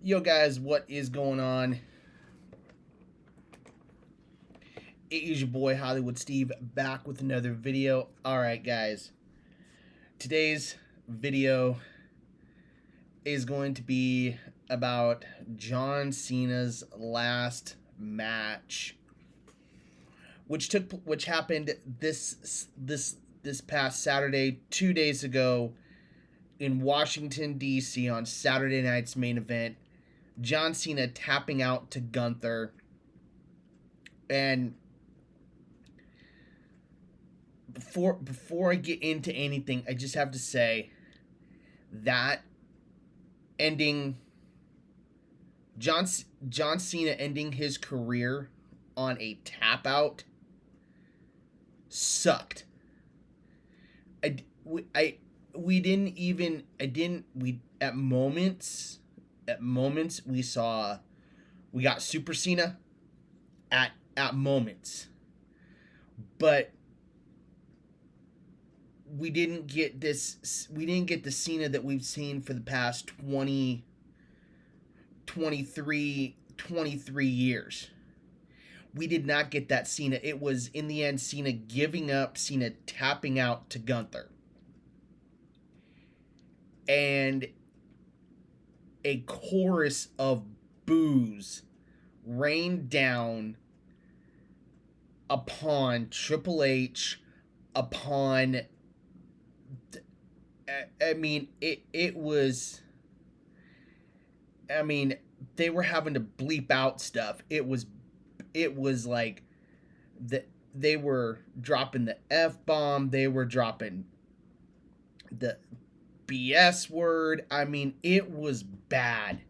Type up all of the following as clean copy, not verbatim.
Yo guys, what is going on? It is your boy Hollywood Steve back with another video. Alright guys, today's video is going to be about John Cena's last match, which happened this past Saturday, 2 days ago in Washington D.C. on Saturday night's main event. John Cena tapping out to Gunther. And before I get into anything, I just have to say that ending John Cena ending his career on a tap out sucked. We didn't even at moments we got Super Cena at moments, but we didn't get the Cena that we've seen for the past 23 years. We did not get that Cena. It was, in the end, Cena giving up, Cena tapping out to Gunther. And a chorus of boos rained down upon Triple H, upon... I mean, it was... I mean, they were having to bleep out stuff. It was like... they were dropping the F-bomb. They were dropping the BS word. I mean, it was bad.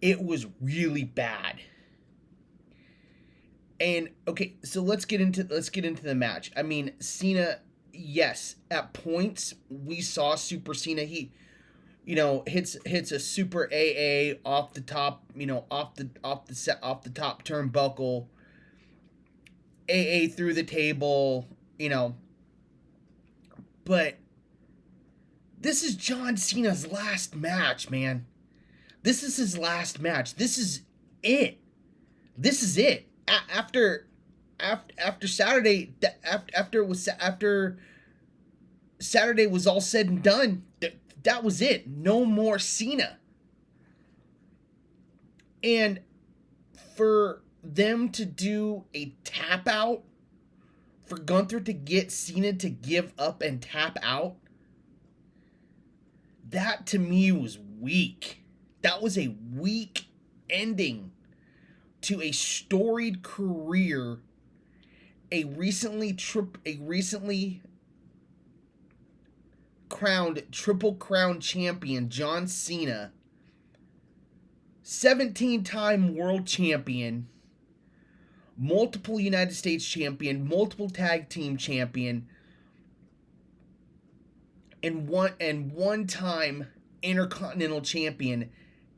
It was really bad. And okay, so let's get into the match. I mean, Cena, yes, at points we saw Super Cena. He, hits a super AA off the top, off the top turnbuckle. AA through the table, but this is John Cena's last match, man. This is his last match. This is it. This is it. After Saturday, after Saturday was all said and done, that was it. No more Cena. And for them to do a tap out, for Gunther to get Cena to give up and tap out, that to me was weak. That was a weak ending to a storied career. A recently crowned Triple Crown champion, John Cena, 17-time world champion, multiple United States champion, multiple tag team champion, and one-time Intercontinental champion,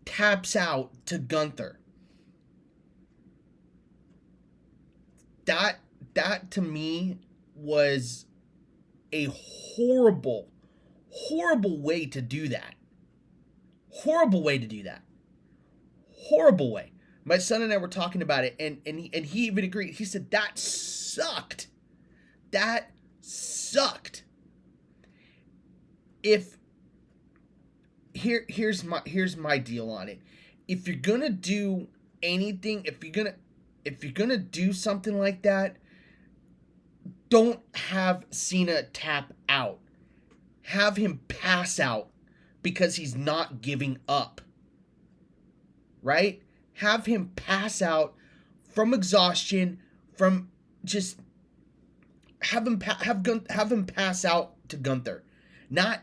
taps out to Gunther. That to me was a horrible way to do that. Horrible way to do that. Horrible way. My son and I were talking about it, and he even agreed. He said, that sucked. That sucked. Here's my deal on it. If you're gonna do anything, if you're gonna do something like that, don't have Cena tap out. Have him pass out because he's not giving up. Right? Have him pass out from exhaustion, from just have him pass out to Gunther, not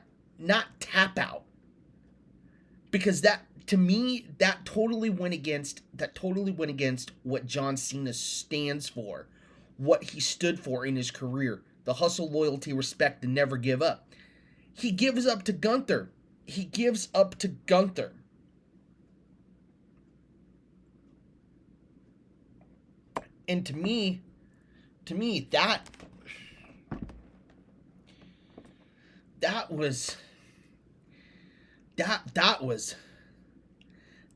tap out. Because that, to me, that totally went against what John Cena stands for, what he stood for in his career: the hustle, loyalty, respect, and never give up. He gives up to Gunther. And to me, that was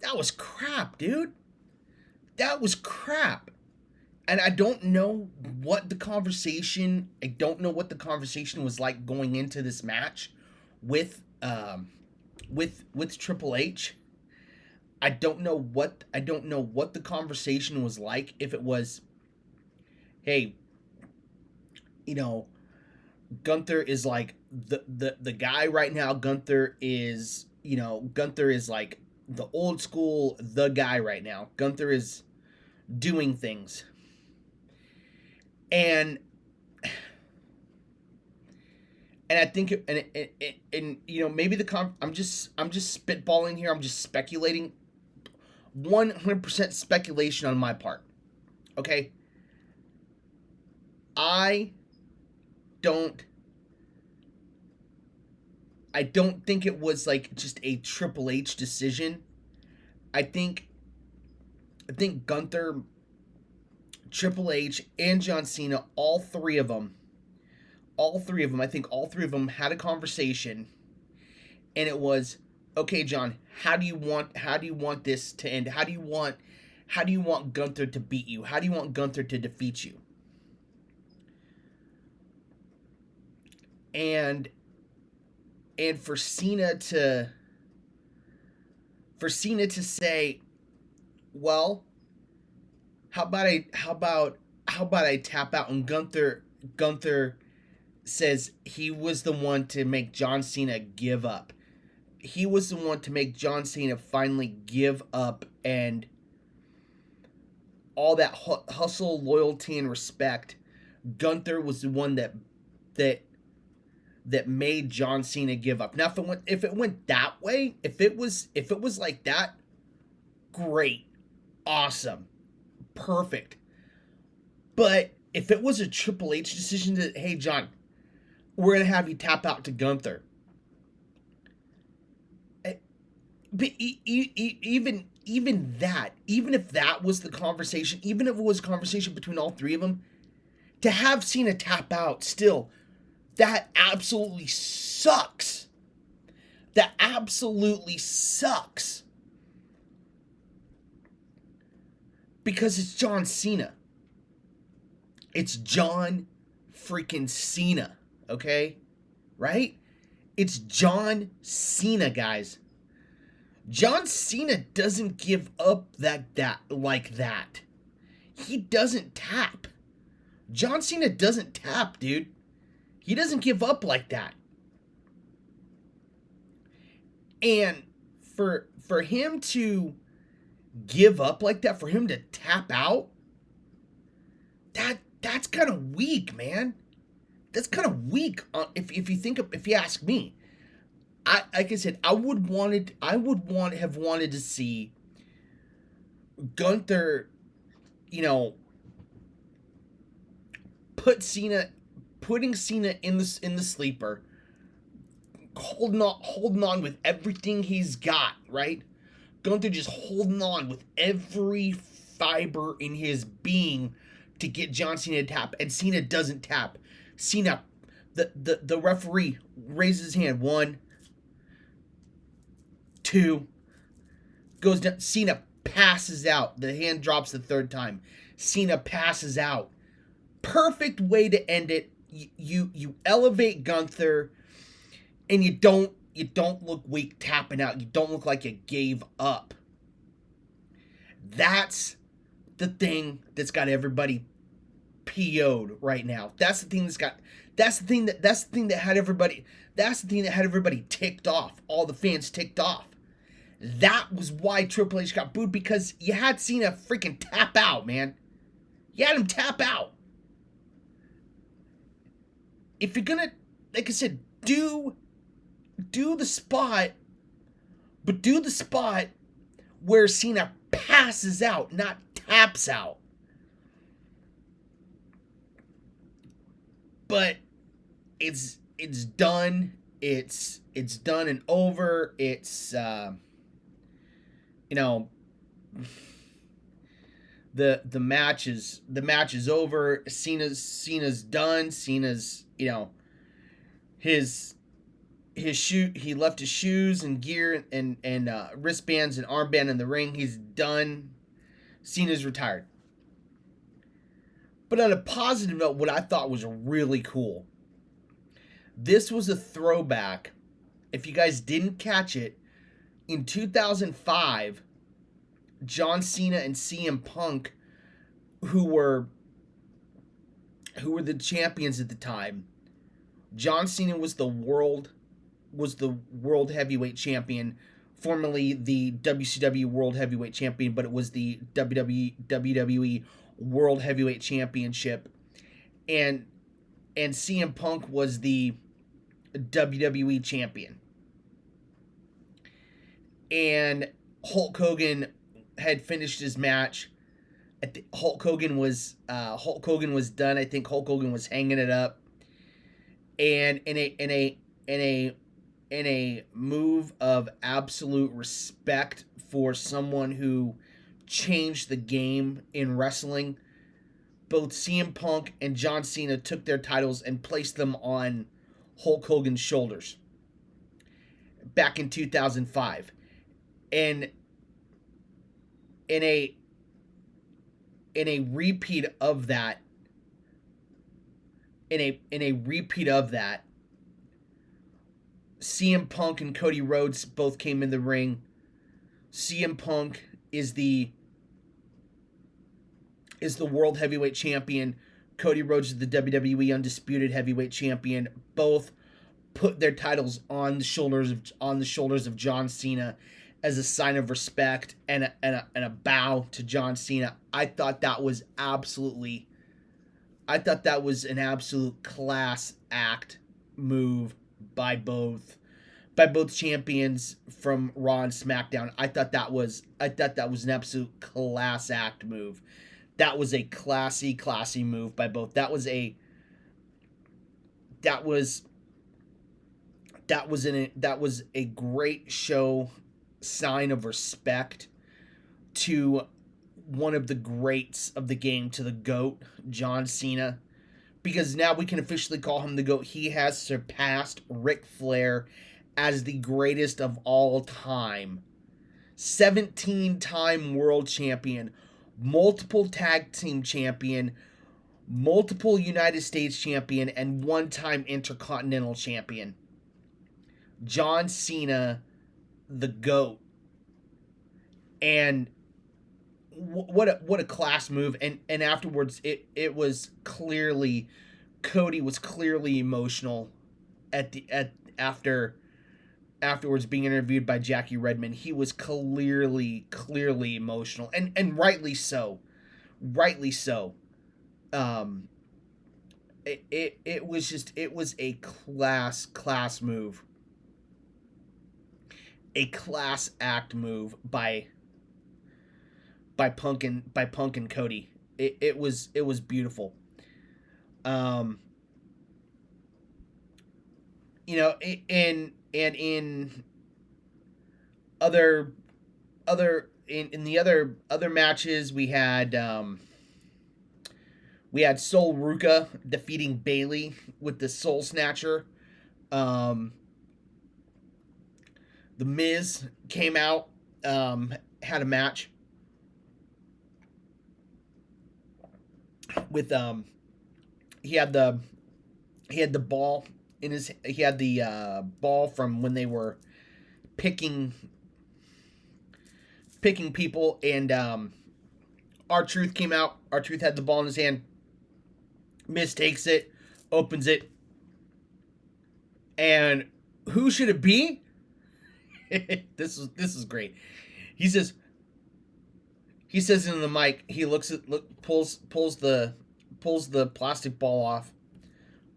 That was crap, dude. That was crap. And I don't know what the conversation. I don't know what the conversation was like going into this match with Triple H. I don't know what the conversation was like. If it was, hey, you know, Gunther is like the guy right now. Gunther is like the old school the guy right now. Gunther is doing things. And I think and maybe I'm just spitballing here. I'm just speculating. 100% speculation on my part. Okay? I don't think it was like just a Triple H decision. I think Gunther, Triple H, and John Cena, all three of them, I think all three of them had a conversation, and it was, okay, John, how do you want this to end? How do you want Gunther to beat you? How do you want Gunther to defeat you? And for Cena to say, well, how about I tap out? And Gunther says he was the one to make John Cena give up. He was the one to make John Cena finally give up, and all that hustle, loyalty, and respect. Gunther was the one that made John Cena give up. Now, if it went that way, if it was like that, great, awesome, perfect. But if it was a Triple H decision that, hey, John, we're gonna have you tap out to Gunther. But even if that was the conversation, even if it was a conversation between all three of them, to have Cena tap out still, that absolutely sucks. That absolutely sucks. Because it's John Cena. It's John freaking Cena, okay? Right? It's John Cena, guys. John Cena doesn't give up like that. He doesn't tap. John Cena doesn't tap, dude. He doesn't give up like that. And for him to give up like that, for him to tap out, that's kind of weak, man. That's kind of weak. If you ask me, like I said, I would have wanted to see Gunther, putting Cena in the sleeper, holding on with everything he's got, right? Gunther just holding on with every fiber in his being to get John Cena to tap, and Cena doesn't tap. Cena, the referee raises his hand. 1, 2, goes down. Cena passes out. The hand drops the third time. Cena passes out. Perfect way to end it. You elevate Gunther, and you don't look weak tapping out. You don't look like you gave up. That's the thing that's got everybody PO'd right now. That's the thing that had everybody ticked off. All the fans ticked off. That was why Triple H got booed, because you had Cena freaking tap out, man. You had him tap out. If you're gonna, like I said, do the spot, but do the spot where Cena passes out, not taps out. But it's done. It's done and over. It's the match is over. Cena's done. Cena's his he left his shoes and gear and wristbands and armband in the ring. He's done. Cena's retired. But on a positive note, what I thought was really cool, this was a throwback. If you guys didn't catch it, in 2005, John Cena and CM Punk, who were the champions at the time. John Cena was the world heavyweight champion, formerly the WCW World Heavyweight Champion, but it was the WWE World Heavyweight Championship, and CM Punk was the WWE Champion. And Hulk Hogan had finished his match. Hulk Hogan was done. I think Hulk Hogan was hanging it up, and in a move of absolute respect for someone who changed the game in wrestling, both CM Punk and John Cena took their titles and placed them on Hulk Hogan's shoulders back in 2005. And in a repeat of that, CM Punk and Cody Rhodes both came in the ring. CM Punk is the World Heavyweight Champion. Cody Rhodes is the WWE Undisputed Heavyweight Champion. Both put their titles on the shoulders of John Cena as a sign of respect and a bow to John Cena. I thought that was an absolute class act move by both champions from Raw and SmackDown. I thought that was an absolute class act move. That was a classy move by both. That was a great show, sign of respect to one of the greats of the game, to the GOAT, John Cena, because now we can officially call him the GOAT. He has surpassed Ric Flair as the greatest of all time. 17-time world champion, multiple tag team champion, multiple United States champion, and one-time Intercontinental champion. John Cena, the GOAT. And what a class move. And afterwards, it was clearly, Cody was clearly emotional afterwards being interviewed by Jackie Redmond. He was clearly emotional, and rightly so. It was a class move. A class act move by Punk and Cody. It was beautiful. In the other matches, we had Sol Ruka defeating Bayley with the Soul Snatcher. The Miz came out, had a match with he had the ball in his, he had the ball from when they were picking people, and R-Truth came out. R-Truth had the ball in his hand. Miz takes it, opens it, and who should it be? This is great. He says into the mic, he pulls the plastic ball off,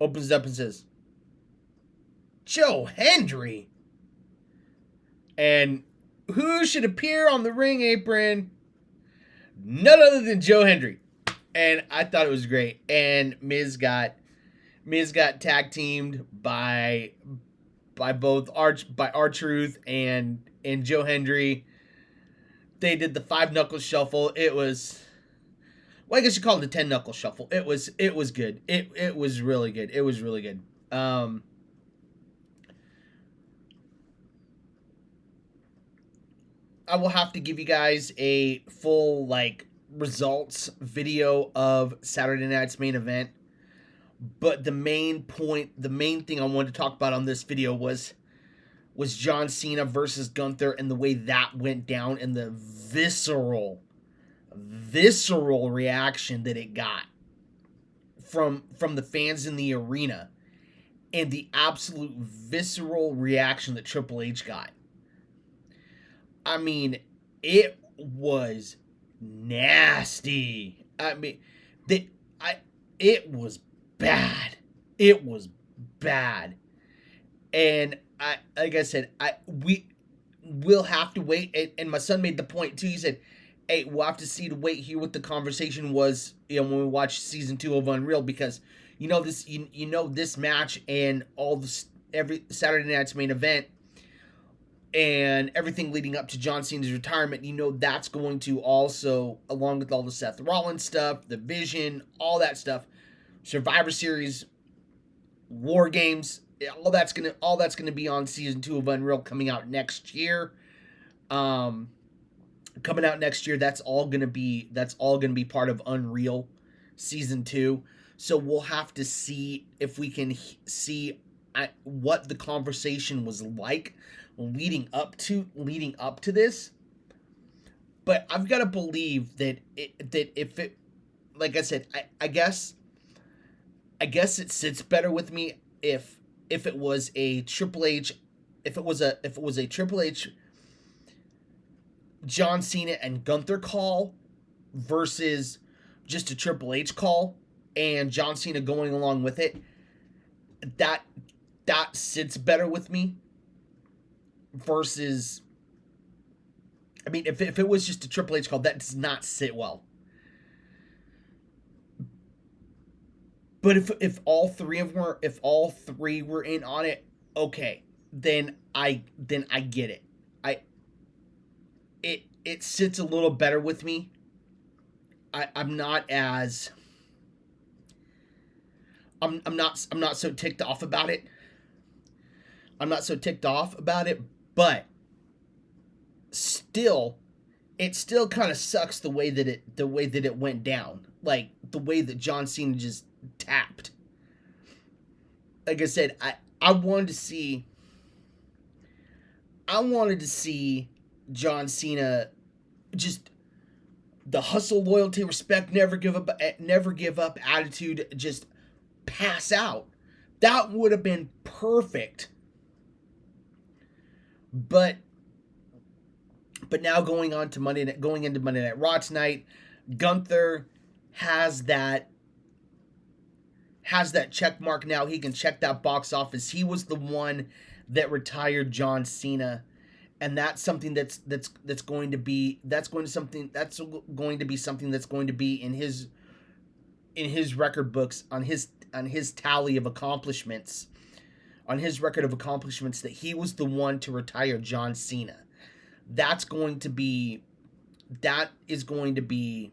opens it up and says, Joe Hendry. And who should appear on the ring apron? None other than Joe Hendry. And I thought it was great. And Miz got tag teamed by both R-Truth and Joe Hendry. They did the 5-knuckle shuffle. It was, well, I guess you call it the 10-knuckle shuffle. It was good. It was really good. It was really good. I will have to give you guys a full like results video of Saturday night's main event. But the main point, the main thing I wanted to talk about on this video was John Cena versus Gunther and the way that went down and the visceral reaction that it got from the fans in the arena, and the absolute visceral reaction that Triple H got. I mean, it was nasty. I mean, it was bad. It was bad. And like I said, we will have to wait. And my son made the point too. He said, "Hey, we'll have to see to wait here what the conversation was, when we watch season 2 of Unreal, because this match and all this every Saturday night's main event and everything leading up to John Cena's retirement, that's going to also, along with all the Seth Rollins stuff, the Vision, all that stuff, Survivor Series, War Games, all that's gonna be on season 2 of Unreal coming out next year. That's all gonna be part of Unreal season 2. So we'll have to see if we can see what the conversation was like leading up to this. But I've got to believe that if it, like I said, I guess it sits better with me if it was a Triple H, if it was a Triple H, John Cena and Gunther call versus just a Triple H call and John Cena going along with it. That sits better with me versus, I mean, if it was just a Triple H call, that does not sit well. But if all three were in on it, okay, then I get it. It sits a little better with me. I'm not so ticked off about it. But still, it still kind of sucks the way that it went down. Like the way that John Cena just tapped. Like I said, I wanted to see John Cena just the hustle, loyalty, respect, never give up attitude, just pass out. That would have been perfect. But now going into Monday Night Raw tonight, Gunther has that check mark now. He can check that box off as he was the one that retired John Cena, and that's something that's going to be something that's going to be in his record books, on his tally of accomplishments, on his record of accomplishments, that he was the one to retire John Cena. That is going to be, that's going to be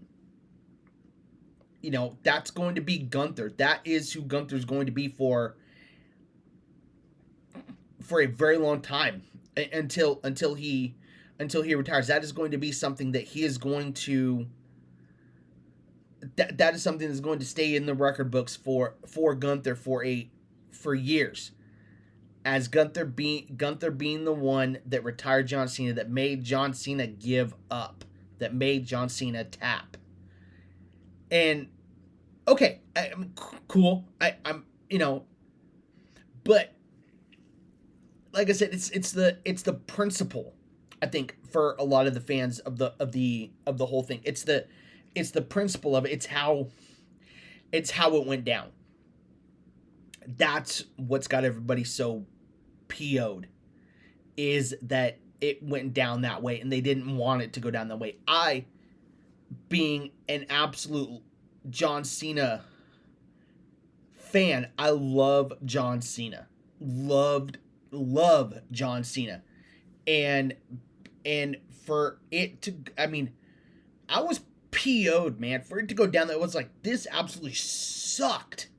Gunther. That is who Gunther's going to be for a very long time, until he retires. That is going to be something that he is going to, that is something that's going to stay in the record books for Gunther for years, as Gunther being the one that retired John Cena, that made John Cena give up, that made John Cena tap. And okay, I'm cool. I'm but like I said, it's the principle, I think, for a lot of the fans of the whole thing. It's the principle of it. It's how it went down. That's what's got everybody so PO'd, is that it went down that way and they didn't want it to go down that way. I, being an absolute John Cena fan, I love John Cena. Love John Cena. And for it to, I mean, I was PO'd, man. For it to go down, that was like, this absolutely sucked.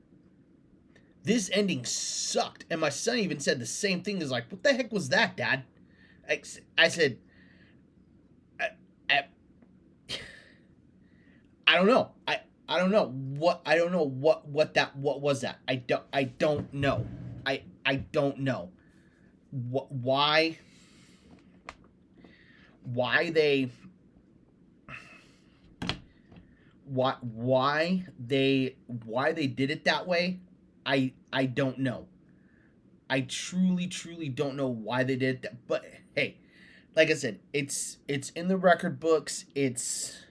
This ending sucked. And my son even said the same thing. He's like, what the heck was that, Dad? I said, don't know. I don't know what was that. I don't know. I don't know. Why they why they did it that way. I don't know. I truly don't know why they did that. But hey, like I said, it's in the record books. It's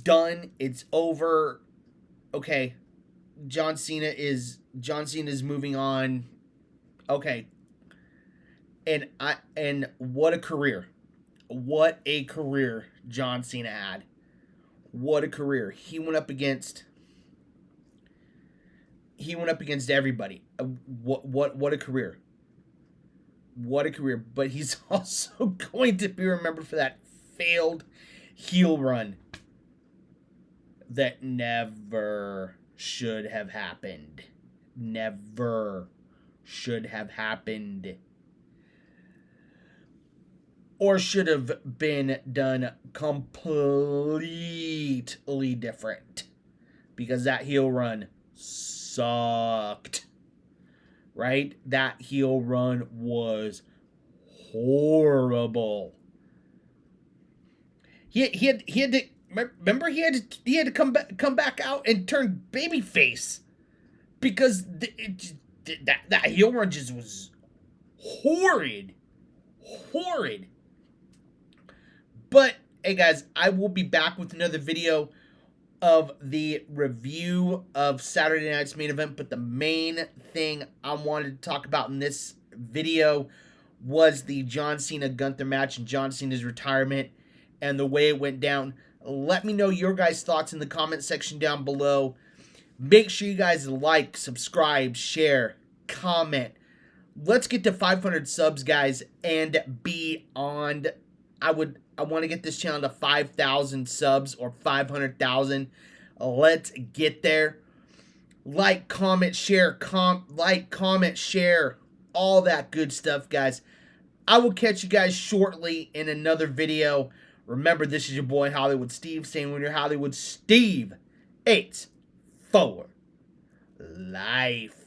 done. It's over. Okay. John Cena is moving on. Okay. And what a career. What a career John Cena had. What a career. He went up against everybody. What a career. What a career. But he's also going to be remembered for that failed heel run that never should have happened. Never should have happened. Or should have been done completely different. Because that heel run sucked. Right? That heel run was horrible. He had to remember he had to come back out and turn babyface because that heel run just was horrid. But hey guys, I will be back with another video of the review of Saturday night's main event. But the main thing I wanted to talk about in this video was the John Cena Gunther match and John Cena's retirement and the way it went down. Let me know your guys' thoughts in the comment section down below. Make sure you guys like, subscribe, share, comment. Let's get to 500 subs, guys, and beyond. I want to get this channel to 5,000 subs or 500,000. Let's get there. Like, comment, share, like, comment, share, all that good stuff, guys. I will catch you guys shortly in another video. Remember, this is your boy Hollywood Steve, saying when you're Hollywood Steve, it's for life.